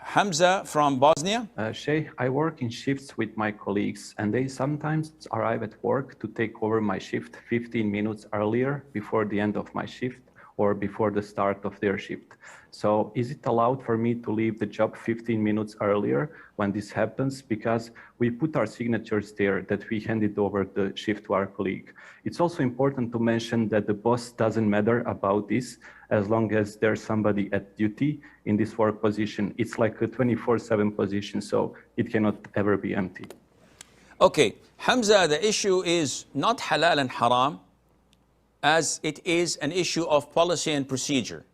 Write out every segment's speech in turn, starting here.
Hamza from Bosnia. Sheikh, I work in shifts with my colleagues, and they sometimes arrive at work to take over my shift 15 minutes earlier before the end of my shift or before the start of their shift. So is it allowed for me to leave the job 15 minutes earlier when this happens? Because we put our signatures there that we handed over the shift to our colleague. It's also important to mention that the boss doesn't matter about this as long as there's somebody at duty in this work position. It's like a 24/7 position, so it cannot ever be empty. Okay, Hamza, the issue is not halal and haram, as it is an issue of policy and procedure.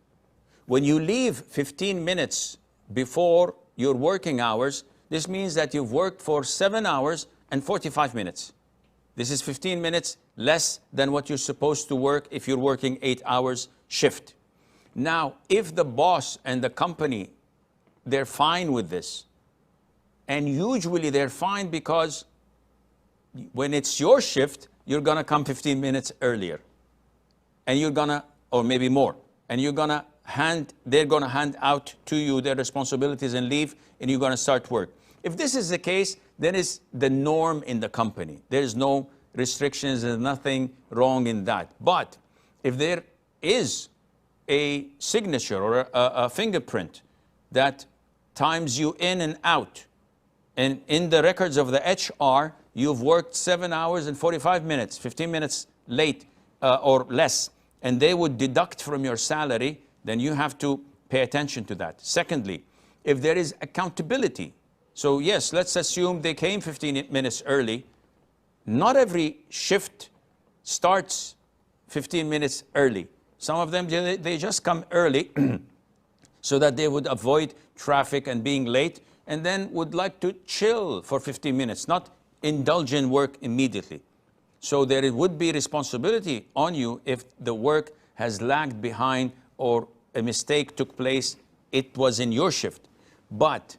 When you leave 15 minutes before your working hours, this means that you've worked for 7 hours and 45 minutes. This is 15 minutes less than what you're supposed to work if you're working 8 hours shift. Now, if the boss and the company, they're fine with this, and usually they're fine because when it's your shift, you're gonna come 15 minutes earlier. And you're gonna, or maybe more, and they're gonna hand out to you their responsibilities and leave, and you're gonna start work. If this is the case, then it's the norm in the company. There's no restrictions, there's nothing wrong in that. But if there is a signature or a fingerprint that times you in and out, and in the records of the HR, you've worked 7 hours and 45 minutes, 15 minutes late or less, and they would deduct from your salary, then you have to pay attention to that. Secondly, if there is accountability, so yes, let's assume they came 15 minutes early. Not every shift starts 15 minutes early. Some of them, they just come early so that they would avoid traffic and being late, and then would like to chill for 15 minutes, not indulge in work immediately. So there would be responsibility on you if the work has lagged behind or a mistake took place, it was in your shift. But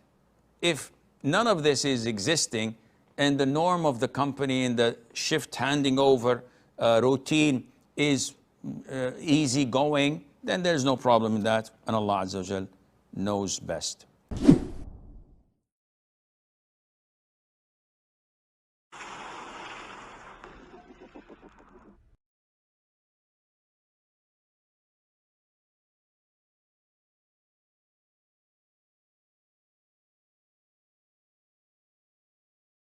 if none of this is existing and the norm of the company and the shift handing over routine is easy going, then there's no problem in that, and Allah Azza wa Jal knows best.